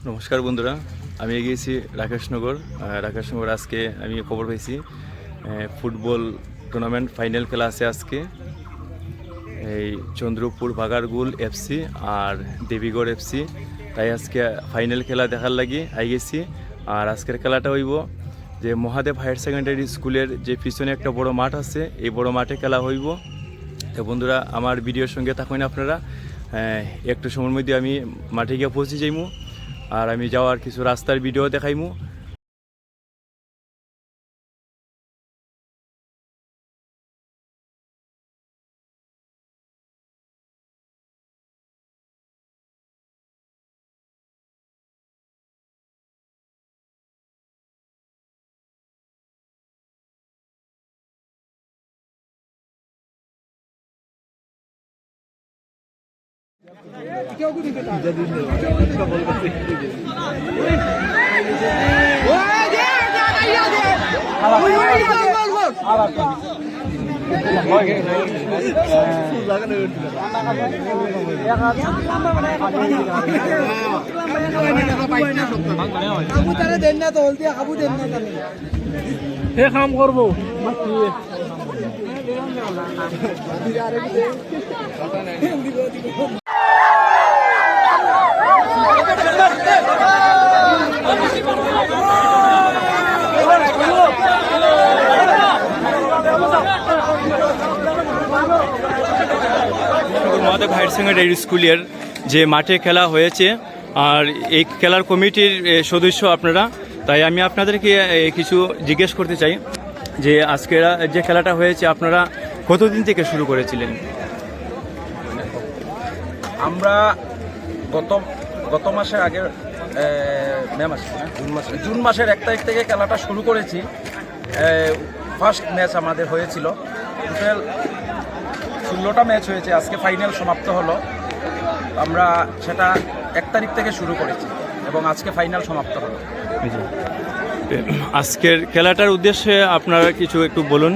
নমস্কার বন্ধুরা, আমি এগিয়েছি রাকেশনগর। আজকে আমি খবর পেয়েছি ফুটবল টুর্নামেন্ট ফাইনাল খেলা আছে আজকে। এই চন্দ্রপুর বাগারগুল এফসি আর দেবীগড় এফসি, তাই আজকে ফাইনাল খেলা দেখার লাগি আই গেছি। আর আজকের খেলাটা হইব যে মহাদেব হায়ার সেকেন্ডারি স্কুলের যে পিছনে একটা বড় মাঠ আছে, এই বড় মাঠে খেলা হইব। তো বন্ধুরা, আমার ভিডিওর সঙ্গে থাকুন আপনারা। একটু সময়ের মধ্যে আমি মাঠে গিয়ে পৌঁছে যাইমু, আর আমি যাওয়ার কিছু রাস্তার ভিডিও দেখাইমু। কাম করবো মহাদেব হায়ার সেকেন্ডারি স্কুলের যে মাঠে খেলা হয়েছে, আর এই খেলার কমিটির সদস্য আপনারা, তাই আমি আপনাদেরকে কিছু জিজ্ঞেস করতে চাই যে আজকের যে খেলাটা হয়েছে আপনারা কতদিন থেকে শুরু করেছিলেন? আমরা গত মাসের আগের জুন মাসের 1 তারিখ থেকে খেলাটা শুরু করেছি। ফার্স্ট ম্যাচ আমাদের হয়েছিল, টোটাল 16টা ম্যাচ হয়েছে। আজকে ফাইনাল সমাপ্ত হলো। আমরা সেটা 1 তারিখ থেকে শুরু করেছি এবং আজকে ফাইনাল সমাপ্ত হলো। আজকের খেলাটার উদ্দেশ্যে আপনারা কিছু একটু বলুন।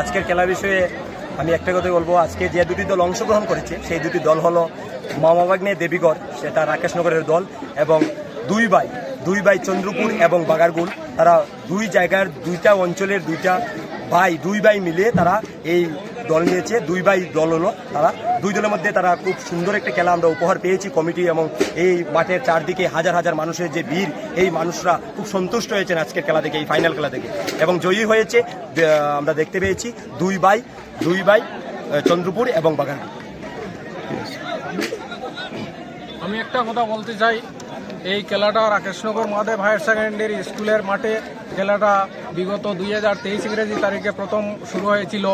আজকের খেলা বিষয়ে আমি একটা কথা বলবো। আজকে যে দুটি দল অংশগ্রহণ করেছে সেই দুটি দল হলো মামাবাগনে দেবীগড়, সেটা রাকেশনগরের দল, এবং দুই ভাই চন্দ্রপুর এবং বাগারগুল। তারা দুই জায়গার দুইটা অঞ্চলের দুই ভাই মিলে তারা এই দল নিয়েছে। দুই ভাই দল হলো তারা। দুই দলের মধ্যে তারা খুব সুন্দর একটা খেলা আমরা উপহার পেয়েছি কমিটি, এবং এই মাঠের চারদিকে হাজার হাজার মানুষের যে ভিড়, এই মানুষরা খুব সন্তুষ্ট হয়েছেন আজকের খেলা থেকে, এই ফাইনাল খেলা থেকে, এবং জয়ী হয়েছে আমরা দেখতে পেয়েছি দুই ভাই চন্দ্রপুর এবং বাগারগুল। আমি একটা কথা বলতে চাই, এই খেলাটা রাকেশনগর মহাদেব হায়ার সেকেন্ডারি স্কুলের মাঠে খেলাটা বিগত 2023 ইংরেজি তারিখে প্রথম শুরু হয়েছিল,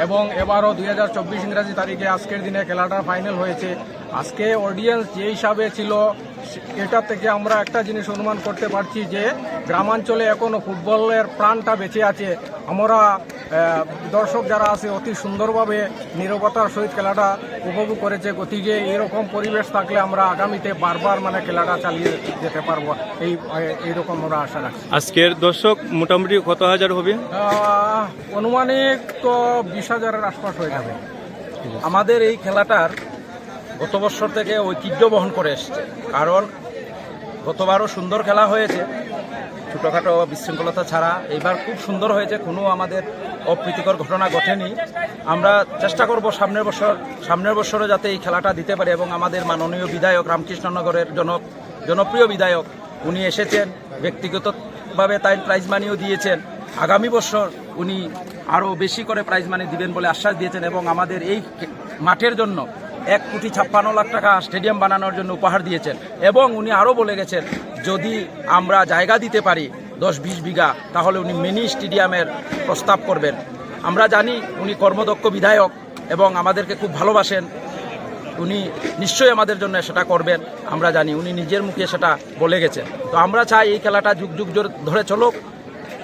এবং এবারও 2024 ইংরেজি তারিখে আজকের দিনে খেলাটা ফাইনাল হয়েছে। আজকে অডিয়েন্স যে হিসাবে ছিল, এটা থেকে আমরা একটা জিনিস অনুমান করতে পারছি যে গ্রামাঞ্চলে এখনও ফুটবলের প্রাণটা বেঁচে আছে। আমরা দর্শক যারা আছে অতি সুন্দরভাবে নীরবতার সহিত খেলাটা উপভোগ করেছে। গতিকে এরকম পরিবেশ থাকলে আমরা আগামীতে বারবার খেলাটা চালিয়ে যেতে পারবো, এইরকম আমরা আশা রাখছি। আজকের দর্শক মোটামুটি কত হাজার হবে? অনুমানিক তো 20,000-এর আশপাশ হয়ে যাবে। আমাদের এই খেলাটার গত বছর থেকে ঐতিহ্য বহন করে এসছে, কারণ গতবারও সুন্দর খেলা হয়েছে, ছোটোখাটো বিশৃঙ্খলতা ছাড়া। এইবার খুব সুন্দর হয়েছে, কোনো আমাদের অপ্রীতিকর ঘটনা ঘটেনি। আমরা চেষ্টা করব সামনের বছরে যাতে এই খেলাটা দিতে পারে, এবং আমাদের মাননীয় বিধায়ক রামকৃষ্ণনগরের জনপ্রিয় বিধায়ক উনি এসেছেন, ব্যক্তিগতভাবে তাই প্রাইজ মানিও দিয়েছেন। আগামী বছর উনি আরও বেশি করে প্রাইজ মানি দিবেন বলে আশ্বাস দিয়েছেন, এবং আমাদের এই মাঠের জন্য 1,56,00,000 টাকা স্টেডিয়াম বানানোর জন্য উপহার দিয়েছেন। এবং উনি আরও বলে গেছেন, যদি আমরা জায়গা দিতে পারি 10-20 বিঘা, তাহলে উনি মিনি স্টেডিয়ামের প্রস্তাব করবেন। আমরা জানি উনি কর্মদক্ষ বিধায়ক এবং আমাদেরকে খুব ভালোবাসেন। উনি নিশ্চয়ই আমাদের জন্য সেটা করবেন, আমরা জানি, উনি নিজের মুখে সেটা বলে গেছেন। তো আমরা চাই এই খেলাটা যুগ যুগ ধরে চলুক,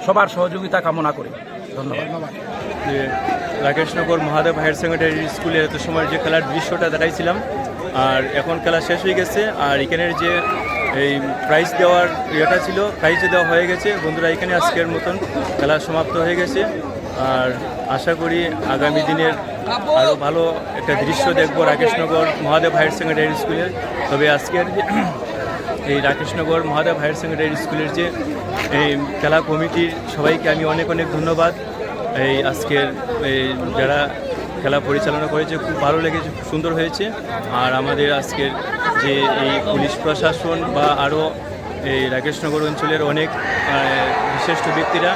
সবার সহযোগিতা কামনা করি। ধন্যবাদ। রাকেশনগর মহাদেব হায়ার সেকেন্ডারি স্কুলে এত সময় যে খেলার দৃশ্যটা দেখাইছিলাম, আর এখন খেলা শেষ হয়ে গেছে। আর এখানের যে এই প্রাইজ দেওয়ার ইয়েটা ছিল, প্রাইজ দেওয়া হয়ে গেছে। বন্ধুরা, এখানে আজকের মতন খেলা সমাপ্ত হয়ে গেছে, আর আশা করি আগামী দিনের আরও ভালো একটা দৃশ্য দেখবো রাকেশনগর মহাদেব হায়ার সেকেন্ডারি স্কুলের। তবে আজকের এই রাকেশনগর মহাদেব হায়ার সেকেন্ডারি স্কুলের যে এই খেলা কমিটির সবাইকে আমি অনেক অনেক ধন্যবাদ। এই আজকের এই যারা খেলা পরিচালনা করেছে খুব ভালো লেগেছে, খুব সুন্দর হয়েছে। আর আমাদের আজকের যে এই পুলিশ প্রশাসন বা আরও এই রাকেশনগর অঞ্চলের অনেক বিশিষ্ট ব্যক্তিরা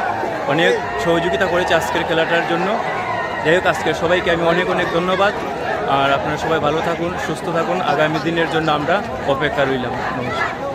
অনেক সহযোগিতা করেছে আজকের খেলাটার জন্য। যাই হোক, আজকের সবাইকে আমি অনেক অনেক ধন্যবাদ। আর আপনারা সবাই ভালো থাকুন, সুস্থ থাকুন। আগামী দিনের জন্য আমরা অপেক্ষা রইলাম। নমস্কার।